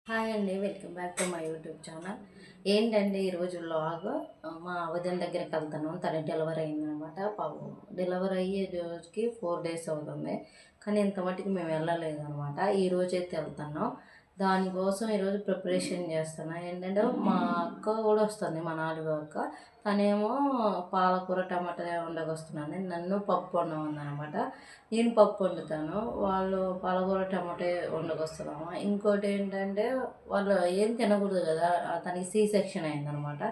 Hi అండి, welcome back to my YouTube channel. ఏంటంటే ఈరోజు వ్లాగ్ మా వదిన దగ్గరికి వెళ్తాను. తన డెలివరీ అయిందనమాట. పాపం డెలివరీ అయ్యే రోజుకి 4 days అవుతుంది, కానీ ఇంత మట్టుకు మేము వెళ్ళలేదు అనమాట. ఈరోజైతే వెళ్తున్నాం. దానికోసం ఈరోజు ప్రిపరేషన్ చేస్తాను. ఏంటంటే మా అక్క కూడా వస్తుంది, మా నాలుగో అక్క. తనేమో పాలకూర టమాటా వండకొస్తున్నాను, నన్ను పప్పు వండమన్నమాట. నేను పప్పు వండుతాను, వాళ్ళు పాలకూర టమాటా వండకొస్తున్నాము. ఇంకోటి ఏంటంటే వాళ్ళు ఏం తినకూడదు కదా, తనకి సి సెక్షన్ అయిందనమాట.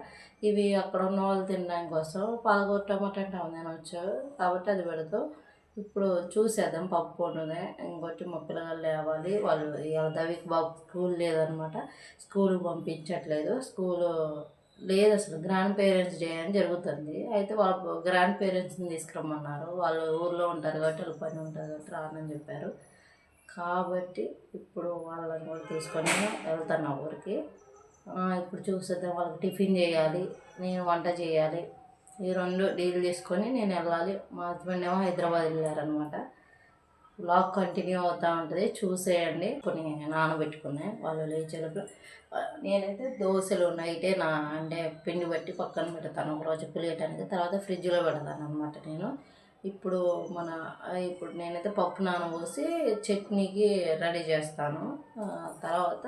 ఇవి అక్కడ ఉన్న వాళ్ళు తినడానికి కోసం పాలకూర టమాటా అంటే తినవచ్చు కాబట్టి అది పెడతాం. ఇప్పుడు చూసేద్దాం పప్పు వండుదే. ఇంకోటి మా పిల్లలు లేవాలి, వాళ్ళు ఇవాళ దవికి బాబు స్కూల్ లేదనమాట. స్కూల్కి పంపించట్లేదు, స్కూలు లేదు అసలు. గ్రాండ్ పేరెంట్స్ డే అని జరుగుతుంది. అయితే వాళ్ళ గ్రాండ్ పేరెంట్స్ని తీసుకురమ్మన్నారు. వాళ్ళు ఊర్లో ఉంటారు కాబట్టి వాళ్ళ పని ఉంటుంది కాబట్టి రానని చెప్పారు. కాబట్టి ఇప్పుడు వాళ్ళని కూడా తీసుకొని వెళ్తాను ఊరికి. ఇప్పుడు చూసేద్దాం. వాళ్ళకి టిఫిన్ చేయాలి, నేను వంట చేయాలి. ఈ రెండు డీల్ చేసుకొని నేను వెళ్ళాలి. మా హస్బెండ్ ఏమో హైదరాబాద్ వెళ్ళారనమాట. బ్లాగ్ కంటిన్యూ అవుతూ ఉంటుంది, చూసేయండి. కొన్ని నానబెట్టుకున్నాయి వాళ్ళు లేచేటప్పుడు. నేనైతే దోశలు నైటే అంటే పిండి బట్టి పక్కన పెడతాను, ఒకరోజు పులియటానికి. తర్వాత ఫ్రిడ్జ్లో పెడతాను అనమాట నేను. ఇప్పుడు ఇప్పుడు నేనైతే పప్పు నానబోసి చట్నీకి రెడీ చేస్తాను. తర్వాత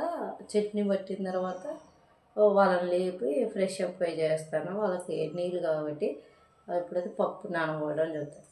చట్నీ పట్టిన తర్వాత వాళ్ళని లేపి ఫ్రెష్ అప్ చేస్తాను. వాళ్ళకి నీళ్ళు కాబట్టి ఇప్పుడైతే పప్పు నానబోయడం జరుగుతుంది.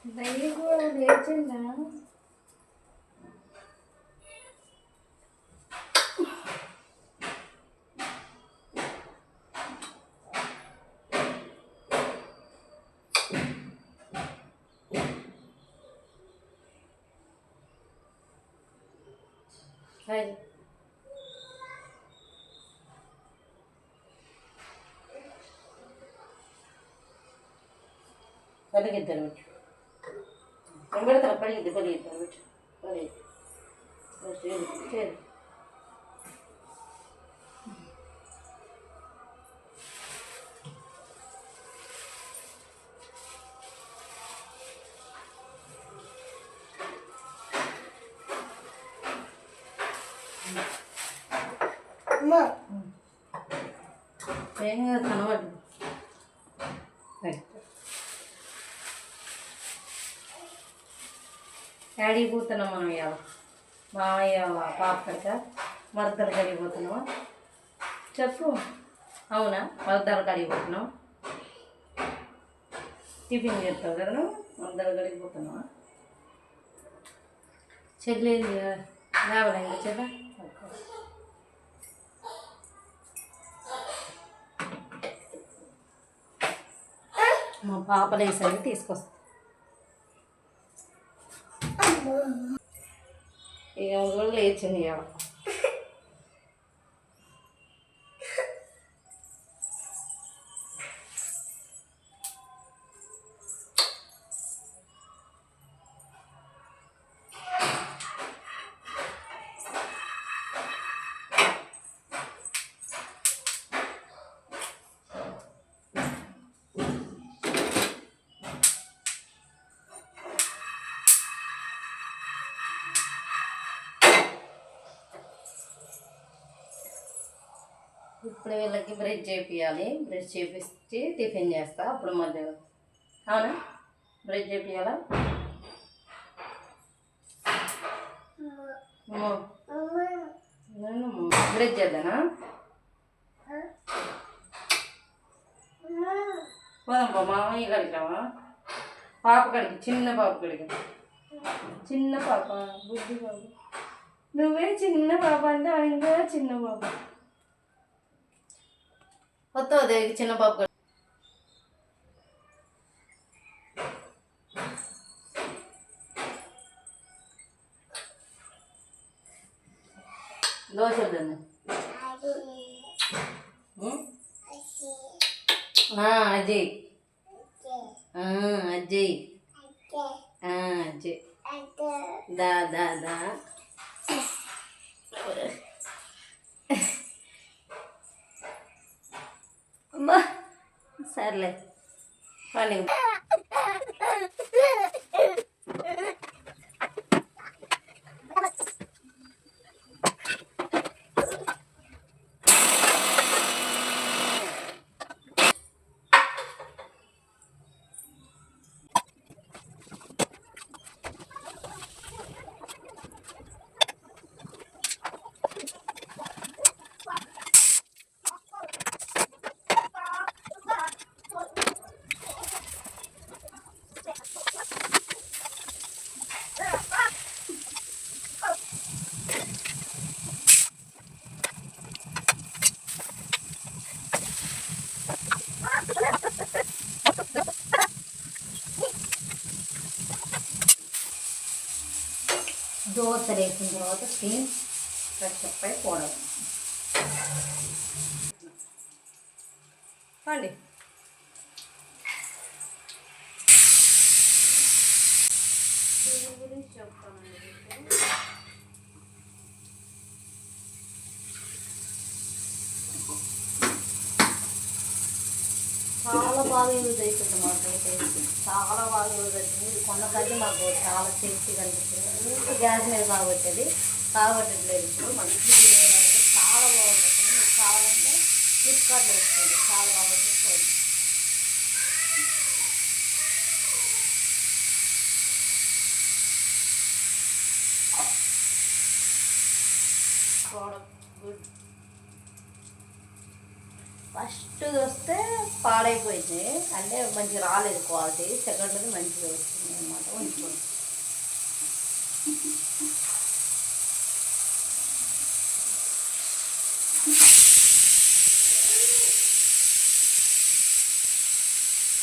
దయ్యి కూడా లేచిందా? హాయ్. పలిగిద్దరు పెడతారు, పలిగిద్ది పలిగిద్దరు పలిగిద్ది. ఏం కాదు, కనబడి యాడికి పోతున్నాం మనం ఇవాళ? మామయ్య పాపక మరదల కడిగి పోతున్నావా? చెప్పు. అవునా, మరదల కడిగి పోతున్నావు? టిఫిన్ చేస్తావు కదా నువ్వు? మరదల కడిగి పోతున్నావా? చెల్లేదు రావాలా ఇంకా చెల్ల? మా పాప లేసరికి తీసుకొస్తా. ఇక కూడా లేచింది ఇక. ఇప్పుడు వీళ్ళకి బ్రష్ చేపియాలి. బ్రష్ చేపించి టిఫిన్ చేస్తా. అప్పుడు మళ్ళీ అవునా బ్రష్ చేపియాలా? బ్రష్ చేద్దానా? పోదాం మామయ్య కాడికి రావా? పాప కాడికి, చిన్న పాప కాడికి. చిన్న పాప బుద్ధి పాప. నువ్వే చిన్న పాప అంటే ఇంకా చిన్న పాప. కొత్త అదే చిన్న పాప. దోశ వద్దండి. అజయ్ అజయ్ అజయ్ దా దా దా. అమ్మా సర్లే పండి. దోశ వేసిన తర్వాత స్టీమ్ ఫ్రెష్ అయి పోవడం. పండి దీని గురించి చెప్తానండి. చాలా బాగా యూజ్ అవుతుంది మాకైతే. చాలా బాగా యూజ్ అవుతుంది. ఇది కొన్నకైతే మాకు చాలా సేఫ్టీగా అనిపిస్తుంది. ఇంకా గ్యాస్ మీద కాబట్టేది కాబట్టట్లేదు. ఇప్పుడు మంచి చాలా బాగుంటుంది. మీకు కావాలంటే ఫ్లిప్కార్ట్లో వేసుకోండి. చాలా బాగా చూసుకోండి. Product good. ఫస్ట్ వస్తే పాడైపోయింది అంటే మంచిగా రాలేదు క్వాలిటీ. సెకండ్ది మంచిగా వస్తుంది అన్నమాట. ఉంచుకోండి.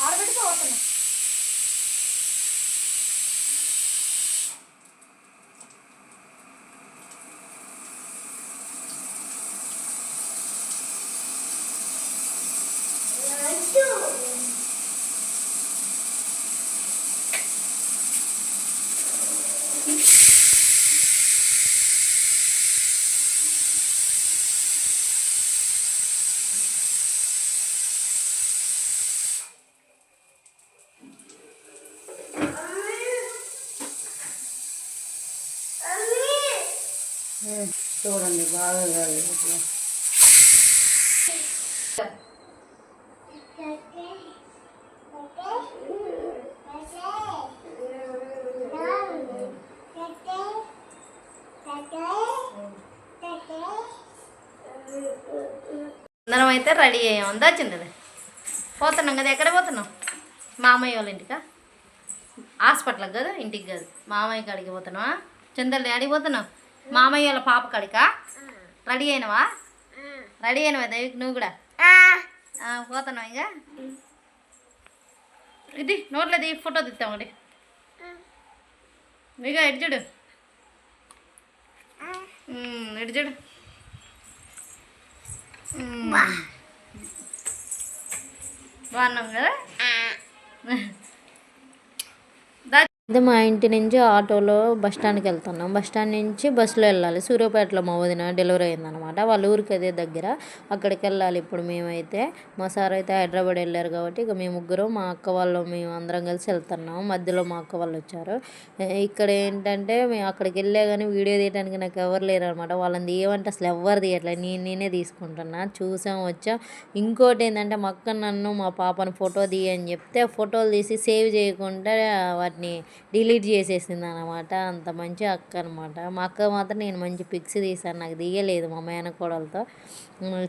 ఆడబెట్టుకోవద్దు. చూడండి బాగా కాదు ఇట్లా. అందరం అయితే రెడీ అయ్యాం. ఉందా చిన్నది? పోతున్నాం కదా. ఎక్కడ పోతున్నాం? మామయ్య వాళ్ళ ఇంటికా? హాస్పిటల్కి కదా, ఇంటికి కాదు. మామయ్య కాడికి పోతున్నావా? చందరు డాడీ పోతున్నావు? మామయ్య వాళ్ళ పాప కాడికా? రెడీ అయినవా? రెడీ అయినవా దైవిక్? నువ్వు కూడా పోతున్నావు ఇంకా? ఇది నోట్లేదు. ఫోటో తీస్తాం ఒకటి. మీకు ఎటు చూడు, ఎటు చూడు. బాగున్నాం కదా. అదే మా ఇంటి నుంచి ఆటోలో బస్ స్టాండ్కి వెళ్తున్నాం. బస్ స్టాండ్ నుంచి బస్సులో వెళ్ళాలి. సూర్యాపేటలో మా వదిన డెలివరీ అయిందనమాట. వాళ్ళ ఊరికి అదే దగ్గర, అక్కడికి వెళ్ళాలి ఇప్పుడు మేమైతే. మా సార్ అయితే హైదరాబాద్ వెళ్ళారు కాబట్టి ఇక మేము ముగ్గురు, మా అక్క వాళ్ళు, మేము అందరం కలిసి వెళ్తున్నాం. మధ్యలో మా అక్క వాళ్ళు వచ్చారు. ఇక్కడ ఏంటంటే మేము అక్కడికి వెళ్ళే కానీ వీడియో తీయడానికి నాకు ఎవరు లేరు అనమాట. వాళ్ళని తీయమంటే అసలు ఎవరు తీయట్లేదు, నేనే తీసుకుంటున్నా. చూసాం, వచ్చాం. ఇంకోటి ఏంటంటే మా అక్క నన్ను మా పాపను ఫోటో తీయని చెప్తే ఫోటోలు తీసి సేవ్ చేయకుండా వాటిని డిలీట్ చేసేసింది అనమాట. అంత మంచి అక్క అనమాట. మా అక్క మాత్రం నేను మంచి పిక్స్ తీసాను, నాకు తీయలేదు మా మేనకోడలతో.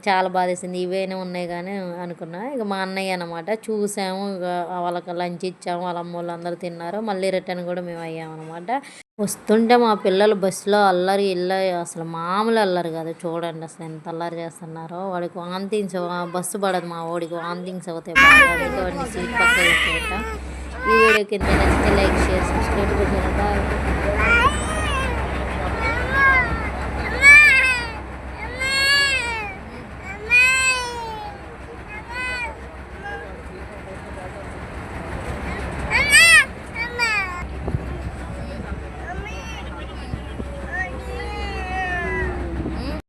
చాలా బాధేసింది. ఇవేనే ఉన్నాయి కానీ అనుకున్నా. ఇక మా అన్నయ్య అనమాట. చూసాము, ఇక వాళ్ళకి లంచ్ ఇచ్చాము, వాళ్ళ అమ్మ వాళ్ళు అందరూ తిన్నారు. మళ్ళీ రిటర్న్ కూడా మేము అయ్యామన్నమాట. వస్తుంటే మా పిల్లలు బస్సులో అల్లరి ఇల్లరి, అసలు మామూలు అల్లరి కాదు. చూడండి అసలు ఎంత అల్లరి చేస్తున్నారో. వాడికి వాంతింగ్స్, బస్సు పడదు మా వాడికి, వాంతింగ్స్ అవుతాయి బాగా. అందుకే వాడిని సీట్ పక్క పెట్టేట. ఈ వీడియో కింద నచ్చితే లైక్, షేర్, సబ్స్క్రైబ్. బాయ్.